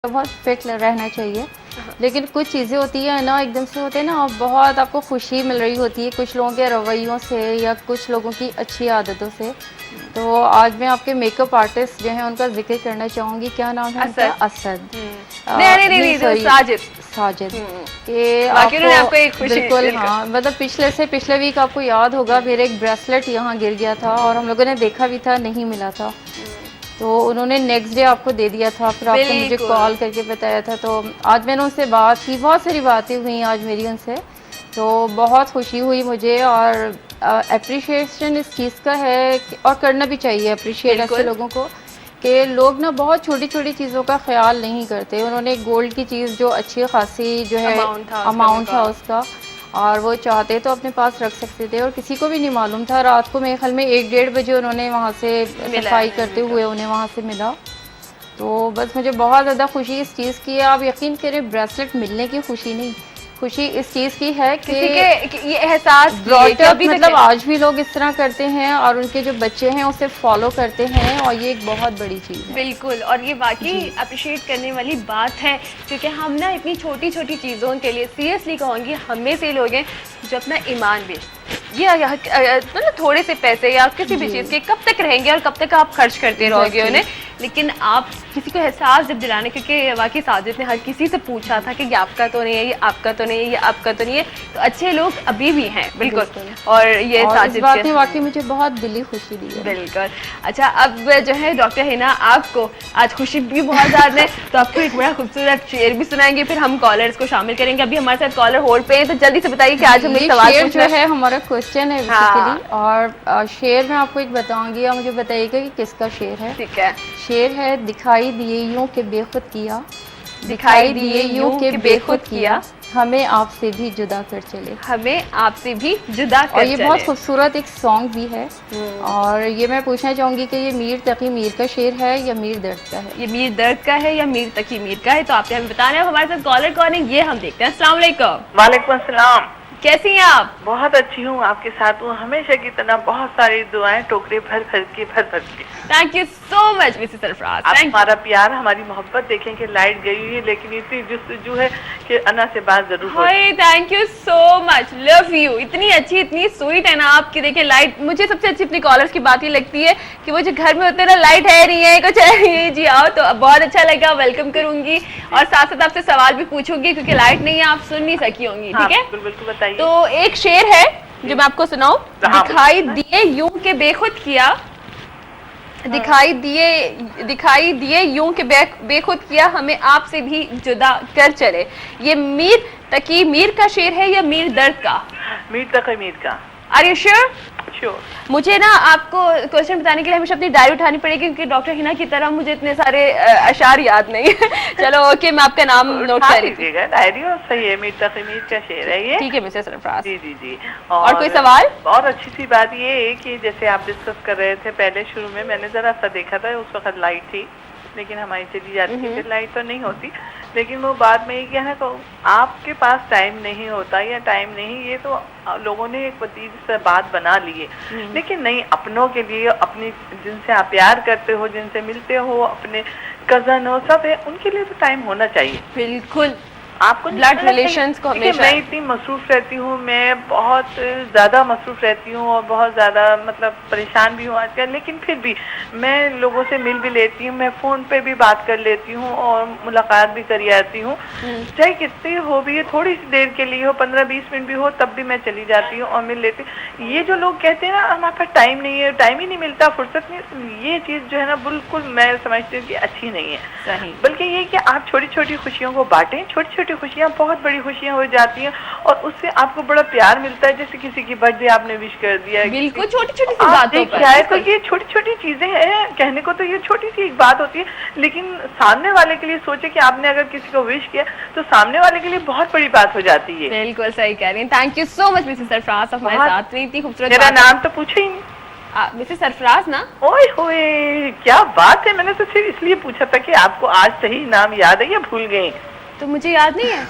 बहुत फिट रहना चाहिए। लेकिन कुछ चीज़ें होती है ना, एकदम से होते हैं ना, बहुत आपको खुशी मिल रही होती है कुछ लोगों के रवैयों से या कुछ लोगों की अच्छी आदतों से। तो आज मैं आपके मेकअप आर्टिस्ट जो हैं उनका जिक्र करना चाहूँगी। क्या नाम है उनका? असद। नहीं, साजिद। साजिद के आपको बिल्कुल, हाँ, मतलब पिछले वीक आपको याद होगा मेरे एक ब्रेसलेट यहाँ गिर गया था और हम लोगों ने देखा भी था, नहीं मिला था। तो उन्होंने नेक्स्ट डे आपको दे दिया था, फिर आपने मुझे कॉल करके बताया था। तो आज मैंने उनसे बात की, बहुत सारी बातें हुई आज मेरी उनसे, तो बहुत खुशी हुई मुझे। और अप्रिशिएशन इस चीज़ का है और करना भी चाहिए अप्रिशिएट ऐसे लोगों को कि लोग ना बहुत छोटी छोटी चीज़ों का ख्याल नहीं करते। उन्होंने गोल्ड की चीज़ जो अच्छी खासी जो है अमाउंट था उसका, और वो चाहते तो अपने पास रख सकते थे और किसी को भी नहीं मालूम था। रात को मेरे ख्याल में 1-1:30 बजे उन्होंने वहाँ से सफाई करते हुए उन्हें वहाँ से मिला। तो बस मुझे बहुत ज़्यादा खुशी इस चीज़ की है। आप यकीन करें, ब्रेसलेट मिलने की खुशी नहीं, खुशी इस चीज़ की है कि ये एहसास मतलब आज भी लोग इस तरह करते हैं और उनके जो बच्चे हैं उसे फॉलो करते हैं, और ये एक बहुत बड़ी चीज़ है। बिल्कुल, और ये वाकई अप्रिशिएट करने वाली बात है, क्योंकि हम ना इतनी छोटी छोटी चीज़ों के लिए, सीरियसली कहूँगी, हम में से लोग हैं जो अपना ईमान बेच, ये मतलब थोड़े से पैसे या किसी भी चीज़ के कब तक रहेंगे और कब तक आप खर्च करते रहोगे उन्हें। लेकिन आप किसी को एहसास जब दिलाने, क्योंकि वाकई साजिद ने हर किसी से पूछा था कि ये आपका तो नहीं है, ये आपका तो नहीं है, ये आपका तो नहीं है, तो अच्छे लोग अभी भी हैं। बिल्कुल, और ये साजिद बात ने वाकई मुझे बहुत दिली खुशी दी है। बिल्कुल। अच्छा, अब जो है डॉक्टर हिना, आपको आज खुशी भी बहुत ज़्यादा है, तो आपको एक बड़ा खूबसूरत शेर भी सुनाएंगे, फिर हम कॉलर्स को शामिल करेंगे। अभी हमारे साथ कॉलर होल्ड पे हैं, तो जल्दी से बताइए कि आज हमें सवाल जो है हमारा क्वेश्चन है बेसिकली। और शेर मैं आपको एक बताऊंगी, आप मुझे बताइएगा कि किसका शेर है। ठीक है। शेर है, दिखाई दिए यूं के बेखुद किया, दिखाई दिए यूं के बेखुद किया, हमें आपसे भी जुदा कर चले, हमें आपसे भी जुदा कर चले। और ये बहुत खूबसूरत एक सॉन्ग भी है। और ये मैं पूछना चाहूँगी कि ये मीर तकी मीर का शेर है या मीर दर्द का है? ये मीर दर्द का है या मीर तकी मीर का है, तो आपने हमें बताना है। हमारे साथ कॉलर कौन है ये हम देखते हैं। अस्सलाम वालेकुम। वालेकुम अस्सलाम। कैसी हैं आप? बहुत अच्छी हूँ, आपके साथ हूँ हमेशा की तरह। बहुत सारी दुआएं टोकरे भर भर के। Thank you so much Mrs Sarfaraz. आप हमारा प्यार, हमारी मोहब्बत देखें कि लाइट गई हुई है लेकिन इतनी जस्तजू है कि अन्ना से बात जरूर हो। Thank you so much, love you. इतनी अच्छी, इतनी स्वीट है ना आपकी। देखिए लाइट, मुझे सबसे अच्छी अपनी कॉलर्स की बात ही लगती है कि वो जो घर में होते हैं ना, लाइट है नहीं है, कुछ है नहीं, जी आओ, तो बहुत अच्छा लगा, वेलकम करूंगी। और साथ साथ आपसे सवाल भी पूछूंगी क्योंकि लाइट नहीं है, आप सुन नहीं सकी होंगी। ठीक है, बिल्कुल बताइए। तो एक शेर है जो मैं आपको सुनाऊं। दिखाई दिए यूं के बेखुद किया, दिखाई दिए यूं के बेखुद किया, हमें आपसे भी जुदा कर चले। ये मीर तकी मीर का शेर है या मीर दर्द का? मीर तकी मीर का। Are you sure? श्योर। मुझे ना आपको क्वेश्चन बताने के लिए हमेशा अपनी डायरी उठानी पड़ेगी, क्योंकि डॉक्टर हिना की तरह मुझे इतने सारे अशार याद नहीं है। चलो ओके, मैं आपका नाम नोट कर लीजिएगा डायरी। और सही है, मीर तकी मीर का शेर है ये। ठीक है मिसेस सरफराज। जी। और कोई सवाल? बहुत अच्छी सी बात ये है कि जैसे आप डिस्कस कर रहे थे पहले शुरू में, मैंने जरा सा देखा था, उस वक्त लाइट थी लेकिन हमारी चली जाती है, फिर लाइट तो नहीं होती। लेकिन वो बाद में ये क्या है, तो आपके पास टाइम नहीं होता या टाइम नहीं, ये तो लोगों ने एक वतीज से बात बना ली है। लेकिन नहीं, अपनों के लिए, अपनी जिनसे आप प्यार करते हो, जिनसे मिलते हो, अपने कजन हो, सब है, उनके लिए तो टाइम होना चाहिए। बिल्कुल, आपको ब्लड रिलेशंस को हमेशा। मैं इतनी मसरूफ रहती हूँ, मैं बहुत ज़्यादा मसरूफ रहती हूँ और बहुत ज़्यादा मतलब परेशान भी हूँ आजकल, लेकिन फिर भी मैं लोगों से मिल भी लेती हूँ, मैं फ़ोन पे भी बात कर लेती हूँ और मुलाकात भी कर आती हूँ। चाहे कितनी हो भी, थोड़ी सी देर के लिए हो, 15-20 मिनट भी हो, तब भी मैं चली जाती हूँ और मिल लेती हूँ। ये जो लोग कहते हैं ना हमारे पास टाइम नहीं है, टाइम ही नहीं मिलता, फुर्सत नहीं, ये चीज़ जो है ना बिल्कुल मैं समझती हूँ कि अच्छी नहीं है। सही। बल्कि ये कि आप छोटी छोटी खुशियों को बांटें, छोटी छोटी खुशियाँ बहुत बड़ी खुशियाँ हो जाती हैं और उससे आपको बड़ा प्यार मिलता है। जैसे किसी की बर्थडे आपने विश कर दिया, बिल्कुल छोटी छोटी सी बातों पर। तो ये छोटी छोटी चीजें हैं, कहने को तो ये छोटी सी एक बात होती है, लेकिन सामने वाले के लिए सोचे कि आपने अगर किसी को विश किया तो सामने वाले के लिए बहुत बड़ी बात हो जाती है। बिल्कुल सही कह रही हैं। Thank you so much Mrs Sarfaraz, हमारे साथ इतनी खूबसूरत। मेरा नाम तो पूछा ही नहीं। मिसेस सरफराज ना? ओए होए, क्या बात है। मैंने तो सिर्फ इसलिए पूछा था कि आपको आज सही नाम याद है या भूल गए? तो मुझे याद नहीं है।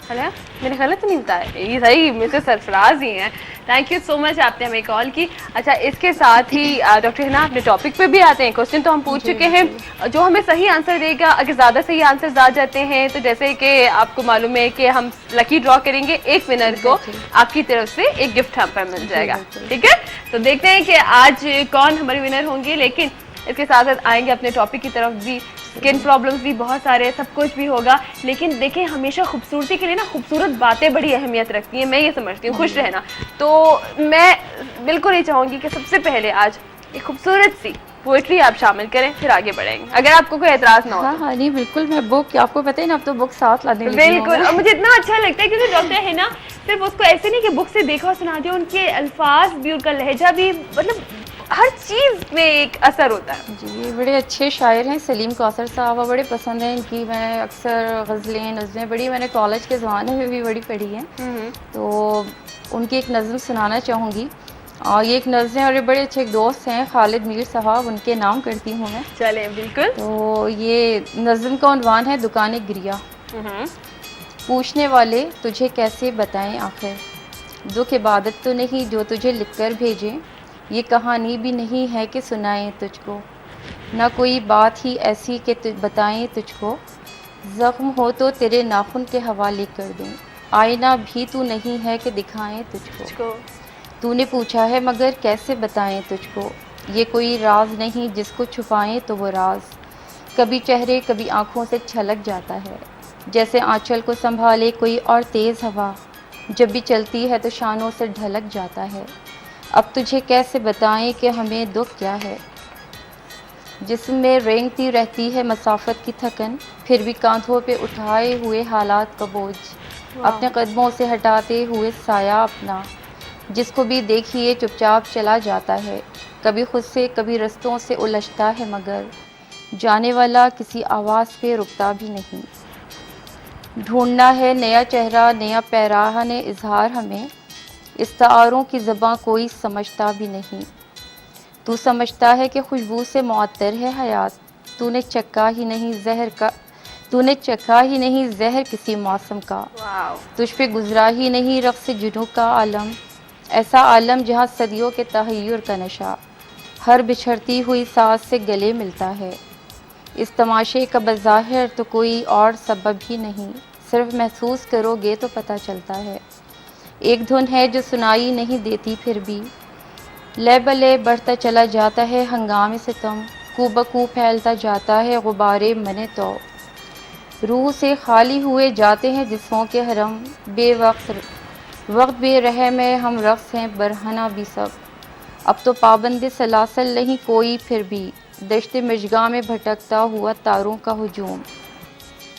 है ना, मेरे ख्याल तो नहीं बताया, ये सही मिस्टर सरफराज ही हैं। थैंक यू सो मच, आपने हमें कॉल की। अच्छा, इसके साथ ही डॉक्टर हिना अपने टॉपिक पे भी आते हैं। क्वेश्चन तो हम पूछ चुके हैं, जो हमें सही आंसर देगा, अगर ज़्यादा सही आंसर आ जाते हैं तो जैसे कि आपको मालूम है कि हम लकी ड्रॉ करेंगे, एक विनर को आपकी तरफ से एक गिफ्ट हम पर मिल जाएगा। ठीक है, तो देखते हैं कि आज कौन हमारे विनर होंगे। लेकिन इसके साथ साथ आएंगे अपने टॉपिक की तरफ भी। स्किन प्रॉब्लम्स भी बहुत सारे, सब कुछ भी होगा। लेकिन देखें, हमेशा खूबसूरती के लिए ना खूबसूरत बातें बड़ी अहमियत रखती हैं, मैं ये समझती हूँ, खुश रहना। तो मैं बिल्कुल ये चाहूँगी कि सबसे पहले आज एक खूबसूरत सी पोइट्री आप शामिल करें, फिर आगे बढ़ेंगे, अगर आपको कोई एतराज़ ना हो। हाँ नहीं बिल्कुल, मैं बुक, आपको पता है ना, अब तो बुक साथ लाने लगी हूँ। बिल्कुल, और मुझे इतना अच्छा लगता है क्योंकि डॉक्टर है ना, सिर्फ उसको ऐसे नहीं कि बुक से देखा और सुना दिया, उनके अल्फाज भी, उनका लहजा भी, मतलब हर चीज़ में एक असर होता है। जी, ये बड़े अच्छे शायर हैं सलीम कौसर साहब, और बड़े पसंद हैं इनकी। मैं अक्सर गज़लें नज़में बड़ी, मैंने कॉलेज के ज़माने में भी बड़ी पढ़ी हैं। तो उनकी एक नज़म सुनाना चाहूँगी, और ये एक नज़म है, और ये बड़े अच्छे एक दोस्त हैं खालिद मीर साहब, उनके नाम करती हूँ मैं। चले बिल्कुल। तो ये नज़म का उन्वान है दुकान गिरिया। पूछने वाले तुझे कैसे बताएं आखिर, दुख इबादत तो नहीं जो तुझे लिख कर भेजें, ये कहानी भी नहीं है कि सुनाएं तुझको, ना कोई बात ही ऐसी कि बताएं तुझको, ज़ख्म हो तो तेरे नाखून के हवाले कर दें, आईना भी तू नहीं है कि दिखाएं तुझको। तूने पूछा है मगर कैसे बताएं तुझको, ये कोई राज नहीं जिसको छुपाएं तो वो राज, कभी चेहरे कभी आँखों से छलक जाता है, जैसे आंचल को संभाले कोई और तेज़ हवा, जब भी चलती है तो शानों से ढलक जाता है। अब तुझे कैसे बताएं कि हमें दुख क्या है, जिस्म में रेंगती रहती है मसाफत की थकन, फिर भी कांधों पे उठाए हुए हालात का बोझ, अपने कदमों से हटाते हुए साया अपना, जिसको भी देखिए चुपचाप चला जाता है, कभी खुद से कभी रस्तों से उलझता है, मगर जाने वाला किसी आवाज़ पे रुकता भी नहीं। ढूंढना है नया चेहरा, नया पैराह ने इजहार हमें, इस्तारों की ज़बां कोई समझता भी नहीं। तू समझता है कि खुशबू से मुअत्तर है हयात, तूने चक्का ही नहीं ज़हर किसी मौसम का, तुझ पे गुजरा ही नहीं रक़्स जुनूब का आलम, ऐसा आलम जहाँ सदियों के तहय्युर का नशा हर बिछड़ती हुई सांस से गले मिलता है। इस तमाशे का बज़ाहिर तो कोई और सबब ही नहीं, सिर्फ महसूस करोगे तो पता चलता है। एक धुन है जो सुनाई नहीं देती, फिर भी ले बले बढ़ता चला जाता है हंगामे सितम, कू बकू फैलता जाता है गुबारे मने तो, रूह से खाली हुए जाते हैं जिस्मों के हरम, वक्त बेरहम में हम रक़्स हैं बरहना भी सब, अब तो पाबंद सलासल नहीं कोई, फिर भी दश्त मशगा में भटकता हुआ तारों का हुजूम।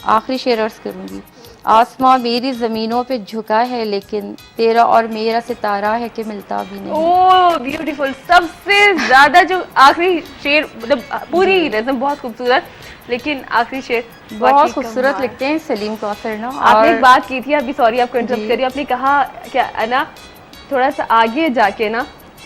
आखिरी शेर अर्ज़ करूँगी, आसमां मेरी ज़मीनों पे झुका है, लेकिन तेरा और मेरा सितारा है कि मिलता भी नहीं। ओह ब्यूटीफुल, सबसे ज़्यादा जो आखिरी शेर, मतलब पूरी नज़म बहुत खूबसूरत, लेकिन आखिरी शेर बहुत खूबसूरत लिखते हैं सलीम कौसर ना। आपने एक बात की थी, अभी सॉरी आपको इंटरप्ट करी, आपने कहा क्या है ना, थोड़ा सा आगे जाके ना,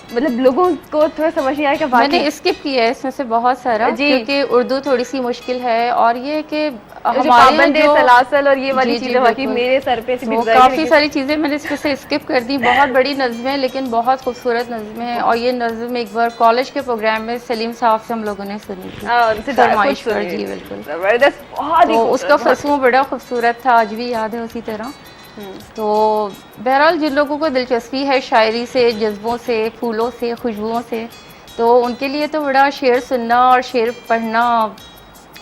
मतलब लोगों को थोड़ा समझ नहीं आया कि मैंने स्किप किया है इसमें से बहुत सारा, क्योंकि उर्दू थोड़ी सी मुश्किल है, और ये कि हमारे सलासल और ये वाली चीज़ें वाकई मेरे सर पे से काफ़ी सारी चीज़ें मैंने इसमें से स्किप कर दी। बहुत बड़ी नज़में हैं लेकिन बहुत खूबसूरत नज़में हैं, और ये नज़म एक बार कॉलेज के प्रोग्राम में सलीम साहब से हम लोगों ने सुनी थी, फरमाइश पर। जी बिल्कुल, तो उसका फसू बड़ा खूबसूरत था, आज भी याद है उसी तरह। तो बहरहाल जिन लोगों को दिलचस्पी है शायरी से, जज्बों से, फूलों से, खुशबुओं से, तो उनके लिए तो बड़ा शेर सुनना और शेर पढ़ना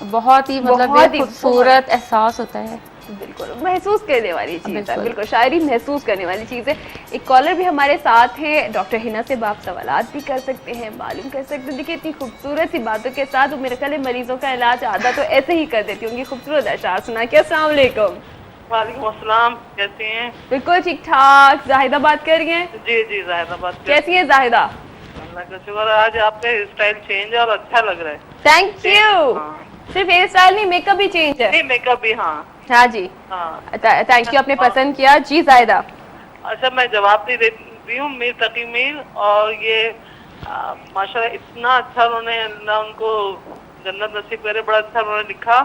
बहुत ही मतलब खूबसूरत एहसास होता है। बिल्कुल महसूस करने वाली चीज़ है, बिल्कुल शायरी महसूस करने वाली चीज़ है। एक कॉलर भी हमारे साथ है, डॉक्टर हिना से आप सवालात भी कर सकते हैं, मालूम कर सकते हैं। देखिए इतनी खूबसूरत सी बातों के साथ वो मेरे ख्याल मरीजों का इलाज आधा तो ऐसे ही कर देती होंगी, खूबसूरत अशार सुना के। अस्सलाम वालेकुम। वालेकुम अस्सलाम, कैसी हैं? बिल्कुल ठीक ठाक। जाहिदा बात कर रही हैं? जी जी जाहिदा बात। कैसी है जाहिदा? अल्लाह का शुक्र, आज आपका हेयर स्टाइल चेंज है और अच्छा लग रहा है। Thank you. सिर्फ हेयर स्टाइल नहीं, मेकअप भी चेंज है? नहीं मेकअप भी। हाँ जी, थैंक यू, आपने पसंद किया। जी जाहिदा। अच्छा मैं जवाब दे देती हूँ, मीर तकी मीर, और ये माशाल्लाह इतना अच्छा उन्होंने, अल्लाह उनको जन्नत नसीब करे, बड़ा अच्छा उन्होंने लिखा,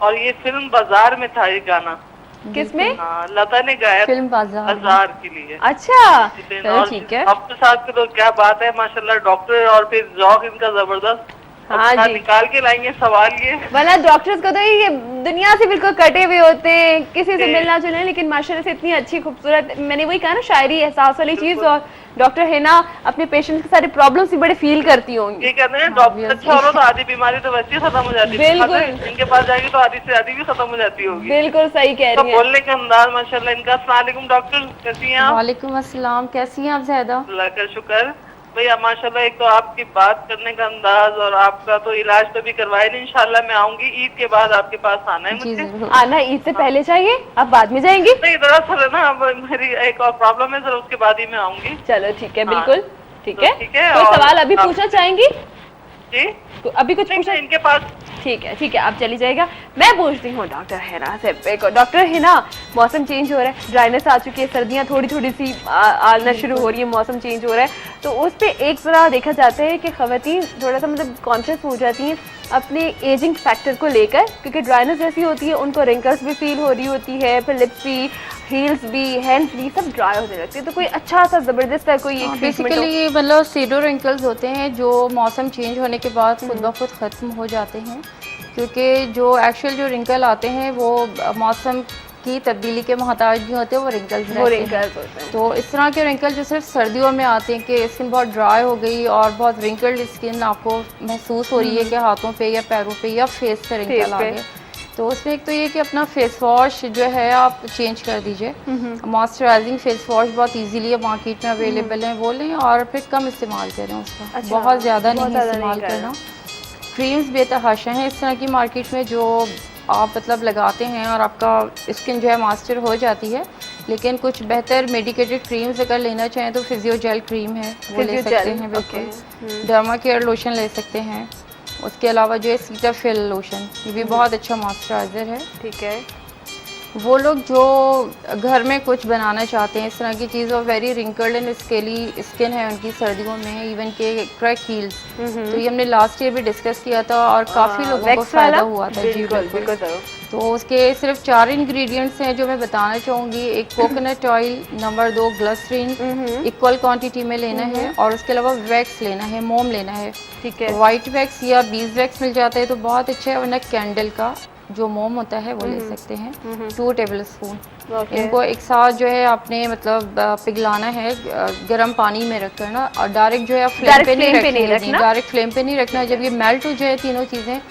और ये फिल्म बाजार में था ये गाना, किसमें? हाँ, लता ने गाया फिल्म बाजार बाजार के लिए। अच्छा, चलो ठीक है। आपके साथ की तो क्या बात है माशाल्लाह, डॉक्टर और फिर जौक इनका जबरदस्त। हाँ अपना जी, निकाल के लाएंगे सवाल ये। वरना डॉक्टर्स को तो ये दुनिया से बिल्कुल कटे हुए होते हैं, किसी से मिलना जुलना, लेकिन माशाल्लाह से इतनी अच्छी खूबसूरत, मैंने वही कहा ना, शायरी एहसास वाली चीज। और डॉक्टर हिना अपने पेशेंट्स के सारे प्रॉब्लम्स भी बड़े फील करती होंगी। ये कहते हैं डॉक्टर अच्छा हो तो आधी बीमारी तो वैसे ही खत्म हो जाती है। बिल्कुल। इनके पास जाएगी तो आधी से आधी भी खत्म हो जाती होगी। बिल्कुल सही कह तो रही हैं। बोलने का अंदाज माशाल्लाह इनका। अस्सलाम वालेकुम डॉक्टर, कैसी हैं आप? वालेकुम अस्सलाम, कैसी हैं आप ज़ैदा? अल्लाह का शुक्र। भैया माशाल्लाह, एक तो आपकी बात करने का अंदाज और आपका तो इलाज तो भी करवाए नहीं। इंशाल्लाह मैं आऊंगी ईद के बाद आपके पास आना है जी मुझे। जरूर। आना ईद से पहले चाहिए, आप बाद में जाएंगी? नहीं दरअसल है ना, अब मेरी एक और प्रॉब्लम है, जरा उसके बाद ही मैं आऊंगी। चलो ठीक है, हाँ। बिल्कुल ठीक तो है। ठीक है, कोई और सवाल अभी आप- पूछना चाहेंगी? जी अभी कुछ नहीं, पूछना? इनके पास ठीक है, आप चली जाएगा। मैं पूछती हूँ डॉक्टर हिना से। डॉक्टर हिना, मौसम चेंज हो रहा है, ड्राइनेस आ चुकी है, सर्दियाँ थोड़ी थोड़ी सी आना शुरू हो रही है, मौसम चेंज हो रहा है, तो उस पे एक तरह देखा जाता है कि ख़वातीन थोड़ा सा मतलब कॉन्शियस हो जाती हैं अपने एजिंग फैक्टर को लेकर, क्योंकि ड्राइनेस जैसी होती है उनको रिंकल्स भी फील हो रही होती है, फिर लिप्स भी, हील्स भी, हैंड्स भी सब ड्राई होने लगती है। तो कोई अच्छा सा ज़बरदस्त है कोई एक ट्रीटमेंट? बेसिकली मतलब सीडो रिंकल्स होते हैं जो मौसम चेंज होने के बाद खुद ब खुद ख़त्म हो जाते हैं, क्योंकि जो एक्चुअल जो रिंकल आते हैं वो मौसम की तब्दीली के मोहताज नहीं होते, वो रिंकल्स वो रहते हैं। रिंकल्स होते हैं। तो इस तरह के रिंकल जो सिर्फ सर्दियों में आते हैं कि स्किन बहुत ड्राई हो गई और बहुत रिंकल्ड स्किन आपको महसूस हो रही है कि हाथों पे या पैरों पे या फेस पे रिंकल आ गए, तो उसमें एक तो ये कि अपना फेस वॉश जो है आप चेंज कर दीजिए। मॉइस्चराइजिंग फेस वॉश बहुत इजीली मार्केट में अवेलेबल है, वो लें और फिर कम इस्तेमाल करें उसका। अच्छा, बहुत ज़्यादा बहुत नहीं ज़्यादा इस्तेमाल नहीं करना। क्रीम्स बेतहाशा हैं इस तरह की मार्केट में जो आप मतलब लगाते हैं और आपका स्किन जो है मॉइस्चर हो जाती है, लेकिन कुछ बेहतर मेडिकेटेड क्रीम्स अगर लेना चाहें तो फिजियो जेल क्रीम है वो ले सकते हैं, बिल्कुल। डर्मा केयर लोशन ले सकते हैं। उसके अलावा जो है सीटाफिल लोशन, ये भी बहुत अच्छा मॉइस्चराइज़र है। ठीक है। वो लोग जो घर में कुछ बनाना चाहते हैं इस तरह की चीज़, और very wrinkled and scaly skin है उनकी सर्दियों में, इवन के क्रैक हील्स, तो ये हमने लास्ट ईयर भी डिस्कस किया था और काफ़ी लोगों को फ़ायदा हुआ था। जी बिल्कुल। तो उसके सिर्फ 4 इंग्रेडिएंट्स हैं जो मैं बताना चाहूँगी। एक coconut oil, number 2 glycerine equal quantity में लेना है, और उसके अलावा वैक्स लेना है, मोम लेना है। ठीक है। वाइट वैक्स या बीज वैक्स मिल जाता है तो बहुत अच्छा है, वरना कैंडल का जो मोम होता है वो ले सकते हैं। 2 टेबल स्पून इनको एक साथ जो है आपने मतलब पिघलाना है गर्म पानी में रख कर ना, और डायरेक्ट जो है आप फ्लेम पे नहीं रखना, डायरेक्ट फ्लेम पे नहीं रखना। जब ये मेल्ट हो जाए तीनों चीज़ें,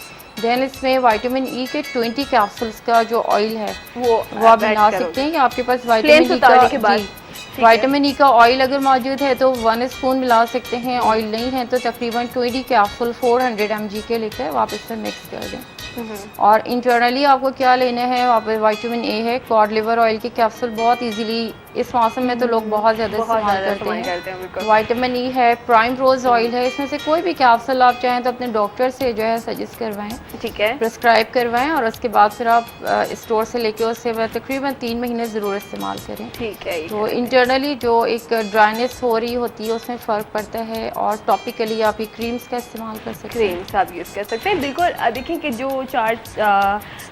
देन इसमें विटामिन ई के 20 कैप्सूल्स का जो ऑयल है वो आप बना सकते हैं। या आपके पास विटामिन ई का ऑयल अगर मौजूद है तो 1 स्पून मिला सकते हैं, ऑयल नहीं है तो तकरीबन 20 कैप्सूल 400 mg के लेकर आप इसमें मिक्स कर दें। और इंटरनली आपको क्या लेना है, वहाँ पर विटामिन ए है, कॉड लिवर ऑयल के कैप्सूल बहुत इजीली इस मौसम में तो लोग बहुत ज़्यादा इस्तेमाल करते हैं। विटामिन ई है, प्राइम रोज ऑयल है, इसमें से कोई भी कैप्सूल आप चाहें तो अपने डॉक्टर से जो है सजेस्ट करवाएं, ठीक है, प्रिस्क्राइब करवाएं, और उसके बाद फिर आप स्टोर से लेके उससे तकरीबन 3 महीने ज़रूर इस्तेमाल करें। ठीक है। तो इंटरनली जो एक ड्राइनेस हो रही होती है उसमें फ़र्क पड़ता है, और टॉपिकली आप ये क्रीम्स का इस्तेमाल कर सकते हैं। क्रीम्स आप यूज़ कर सकते हैं, बिल्कुल। देखिए कि जो 4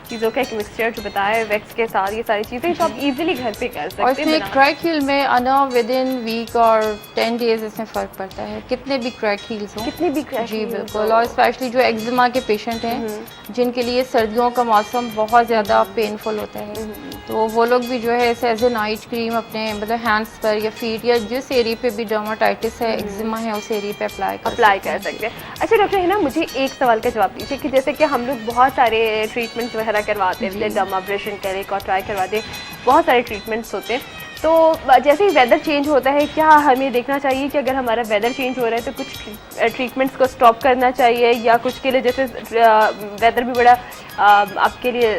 चीज़ों का एक मिक्सचर जो बताया है वैक्स के साथ, ये सारी चीज़ें तो आप इजीली घर पे कर सकते हैं। और इसमें क्रैक हील में आना विद इन वीक और 10 डेज इसमें फ़र्क पड़ता है, कितने भी क्रैक हील्स हों, कितनी भी क्रैक। जी बिल्कुल। और स्पेशली जो एक्जिमा के पेशेंट हैं जिनके लिए सर्दियों का मौसम बहुत ज़्यादा पेनफुल होता है, तो वो लोग भी जो है एज ए नाइट क्रीम अपने मतलब हैंड्स पर या फीट या जिस एरिया पे भी डर्माटाइटिस है, एक्जिमा है, उस एरिया पे अप्लाई कर सकते हैं। अच्छा डॉक्टर है ना, मुझे एक सवाल का जवाब दीजिए कि जैसे कि हम लोग बहुत सारे ट्रीटमेंट्स वगैरह करवाते हैं, डर्माब्रेशन करें, कॉट्राई करवाते हैं, बहुत सारे ट्रीटमेंट्स होते हैं। तो जैसे ही वेदर चेंज होता है, क्या हमें देखना चाहिए कि अगर हमारा वेदर चेंज हो रहा है तो कुछ ट्रीटमेंट्स को स्टॉप करना चाहिए, या कुछ के लिए जैसे वेदर भी बड़ा आपके लिए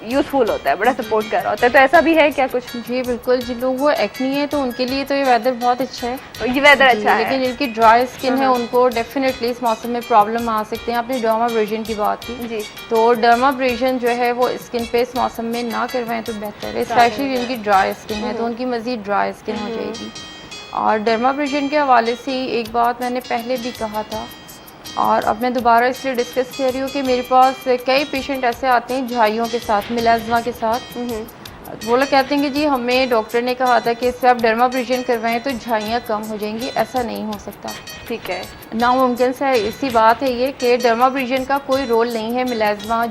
यूज़फुल होता है, बड़ा सपोर्ट कर रहा होता है, तो ऐसा भी है क्या कुछ? जी बिल्कुल, जिन लोगों को एक्नी है तो उनके लिए तो ये वेदर बहुत अच्छा है, ये वेदर अच्छा है, लेकिन जिनकी ड्राई स्किन है उनको डेफिनेटली इस मौसम में प्रॉब्लम आ सकते हैं। आपने डर्माब्रेशन की बात की जी, तो डर्माब्रेशन जो है वो स्किन पे इस मौसम में ना करवाएं तो बेहतर है, स्पेशली जिनकी ड्राई स्किन है तो उनकी मज़ीद ड्राई स्किन हो जाएगी। और डर्माब्रेशन के हवाले से एक बात मैंने पहले भी कहा था और अब मैं दोबारा इसलिए डिस्कस कर रही हूँ कि मेरे पास कई पेशेंट ऐसे आते हैं झाइयों के साथ, मिलाज़मा के साथ, वो लोग कहते हैं कि जी हमें डॉक्टर ने कहा था कि इससे आप डर्माब्रेशन करवाएं तो झाइयाँ कम हो जाएंगी, ऐसा नहीं हो सकता। ठीक है, नामुमकिन से इसी बात है ये कि डर्माब्रेशन का कोई रोल नहीं है मिलाजमा,